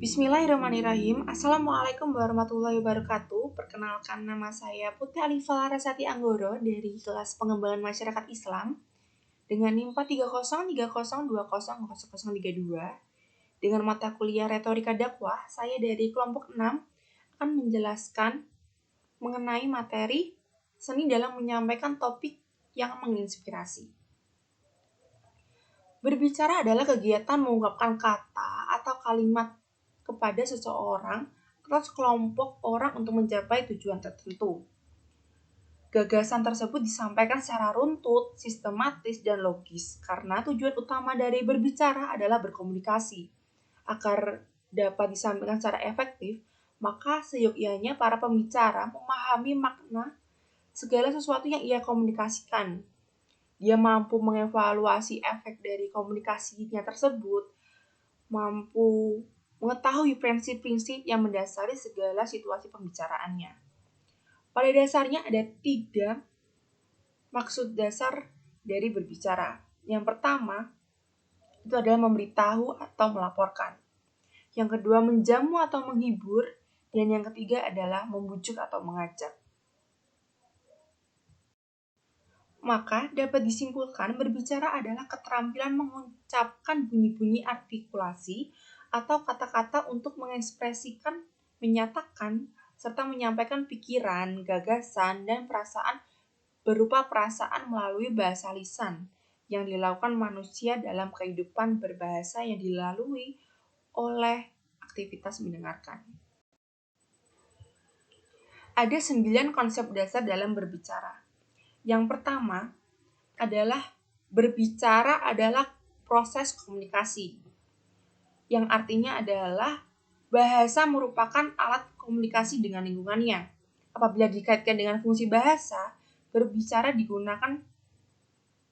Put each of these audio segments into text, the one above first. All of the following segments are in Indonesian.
Bismillahirrahmanirrahim. Assalamualaikum warahmatullahi wabarakatuh. Perkenalkan, nama saya Putri Alifa Larasati Anggoro dari kelas pengembangan masyarakat Islam dengan NIM 43030200032. Dengan mata kuliah retorika dakwah, saya dari kelompok 6 akan menjelaskan mengenai materi seni dalam menyampaikan topik yang menginspirasi. Berbicara adalah kegiatan mengungkapkan kata atau kalimat kepada seseorang atau sekelompok orang untuk mencapai tujuan tertentu. Gagasan tersebut disampaikan secara runtut, sistematis, dan logis karena tujuan utama dari berbicara adalah berkomunikasi. Agar dapat disampaikan secara efektif, maka seyogyanya para pembicara memahami makna segala sesuatu yang ia komunikasikan. Dia mampu mengevaluasi efek dari komunikasinya tersebut, mampu mengetahui prinsip-prinsip yang mendasari segala situasi pembicaraannya. Pada dasarnya ada 3 maksud dasar dari berbicara. Yang pertama, itu adalah memberitahu atau melaporkan. Yang kedua, menjamu atau menghibur. Dan yang ketiga adalah membujuk atau mengajak. Maka dapat disimpulkan berbicara adalah keterampilan mengucapkan bunyi-bunyi artikulasi atau kata-kata untuk mengekspresikan, menyatakan, serta menyampaikan pikiran, gagasan, dan perasaan berupa perasaan melalui bahasa lisan yang dilakukan manusia dalam kehidupan berbahasa yang dilalui oleh aktivitas mendengarkan. Ada 9 konsep dasar dalam berbicara. Yang pertama adalah berbicara adalah proses komunikasi, yang artinya adalah bahasa merupakan alat komunikasi dengan lingkungannya. Apabila dikaitkan dengan fungsi bahasa, berbicara digunakan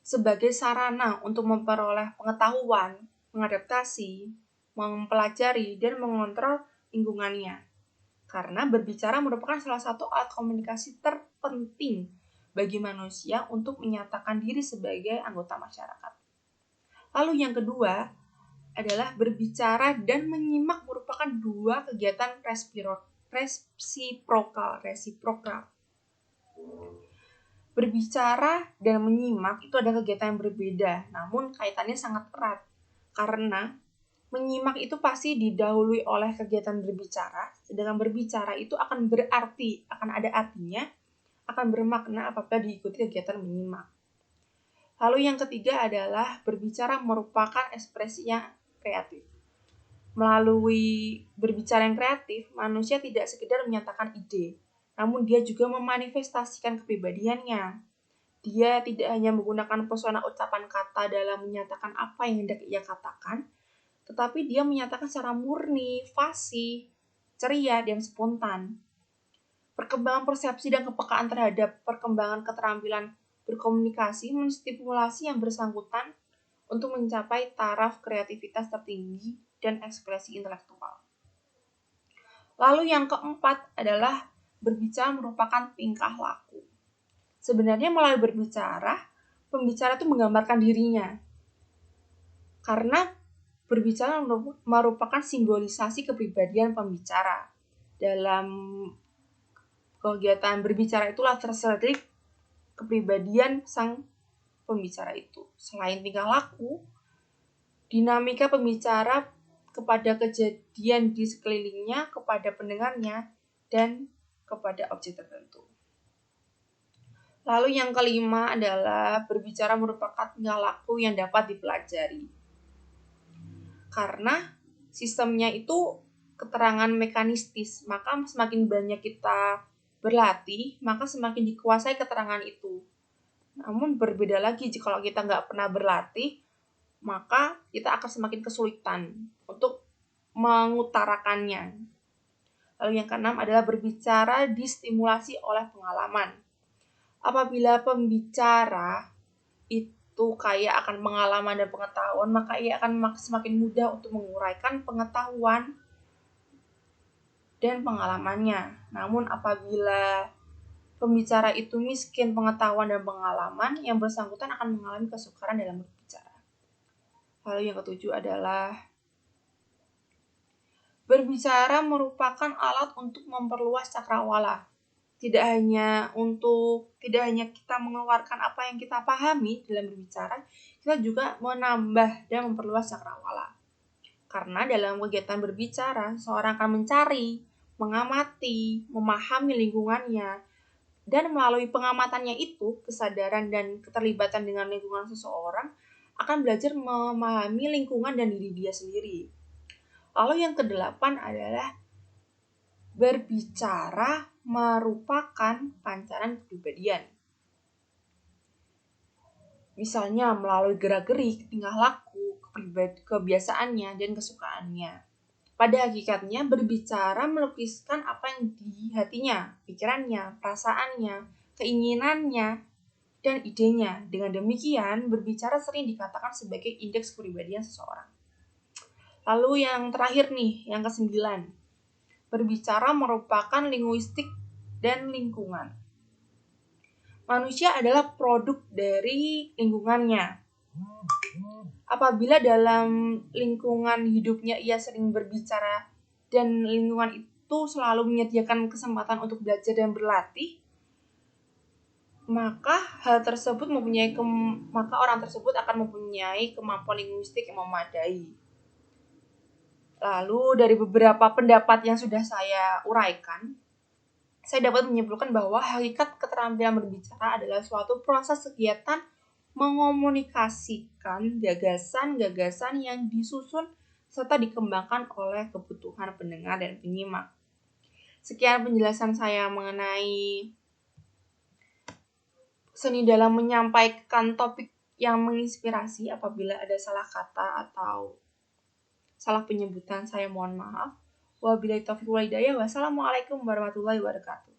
sebagai sarana untuk memperoleh pengetahuan, mengadaptasi, mempelajari, dan mengontrol lingkungannya. Karena berbicara merupakan salah satu alat komunikasi terpenting bagi manusia untuk menyatakan diri sebagai anggota masyarakat. Lalu yang kedua adalah berbicara dan menyimak merupakan 2 kegiatan resiprokal. Berbicara dan menyimak itu ada kegiatan yang berbeda, namun kaitannya sangat erat. Karena menyimak itu pasti didahului oleh kegiatan berbicara, sedangkan berbicara itu akan berarti, akan ada artinya, akan bermakna apabila diikuti kegiatan menyimak. Lalu yang ketiga adalah berbicara merupakan ekspresi yang kreatif. Melalui berbicara yang kreatif, manusia tidak sekedar menyatakan ide, namun dia juga memanifestasikan kepribadiannya. Dia tidak hanya menggunakan pesona ucapan kata dalam menyatakan apa yang hendak ia katakan, tetapi dia menyatakan secara murni, fasih, ceria, dan spontan. Perkembangan persepsi dan kepekaan terhadap perkembangan keterampilan berkomunikasi menstimulasi yang bersangkutan untuk mencapai taraf kreativitas tertinggi dan ekspresi intelektual. Lalu yang keempat adalah berbicara merupakan tingkah laku. Sebenarnya melalui berbicara, pembicara itu menggambarkan dirinya. Karena berbicara merupakan simbolisasi kepribadian pembicara. Dalam kegiatan berbicara itulah terselip kepribadian sang pembicara itu. Selain tingkah laku, dinamika pembicara kepada kejadian di sekelilingnya, kepada pendengarnya, dan kepada objek tertentu. Lalu yang kelima adalah berbicara merupakan tingkah laku yang dapat dipelajari. Karena sistemnya itu keterangan mekanistis, maka semakin banyak kita berlatih, maka semakin dikuasai keterangan itu. Namun berbeda lagi jika kita nggak pernah berlatih, maka kita akan semakin kesulitan untuk mengutarakannya. Lalu yang keenam adalah berbicara distimulasi oleh pengalaman. Apabila pembicara itu kaya akan pengalaman dan pengetahuan, maka ia akan semakin mudah untuk menguraikan pengetahuan dan pengalamannya. Namun apabila pembicara itu miskin pengetahuan dan pengalaman, yang bersangkutan akan mengalami kesukaran dalam berbicara. Lalu yang ketujuh adalah Berbicara merupakan alat untuk memperluas cakrawala. Tidak hanya kita mengeluarkan apa yang kita pahami dalam berbicara, kita juga menambah dan memperluas cakrawala. Karena dalam kegiatan berbicara, seorang akan mencari, mengamati, memahami lingkungannya, dan melalui pengamatannya itu, kesadaran dan keterlibatan dengan lingkungan seseorang akan belajar memahami lingkungan dan diri dia sendiri. Lalu yang kedelapan adalah berbicara merupakan pancaran kepribadian. Misalnya melalui gerak-gerik, tingkah laku, kebiasaannya, dan kesukaannya. Pada hakikatnya, berbicara melukiskan apa yang di hatinya, pikirannya, perasaannya, keinginannya, dan idenya. Dengan demikian, berbicara sering dikatakan sebagai indeks kepribadian seseorang. Lalu yang terakhir nih, yang ke-9. Berbicara merupakan linguistik dan lingkungan. Manusia adalah produk dari lingkungannya. Apabila dalam lingkungan hidupnya ia sering berbicara dan lingkungan itu selalu menyediakan kesempatan untuk belajar dan berlatih, maka orang tersebut akan mempunyai kemampuan linguistik yang memadai. Lalu dari beberapa pendapat yang sudah saya uraikan, saya dapat menyimpulkan bahwa hakikat keterampilan berbicara adalah suatu proses kegiatan mengomunikasikan gagasan-gagasan yang disusun serta dikembangkan oleh kebutuhan pendengar dan penyimak. Sekian penjelasan saya mengenai seni dalam menyampaikan topik yang menginspirasi. Apabila ada salah kata atau salah penyebutan, saya mohon maaf. Wabillahi taufiq wal hidayah. Wassalamualaikum warahmatullahi wabarakatuh.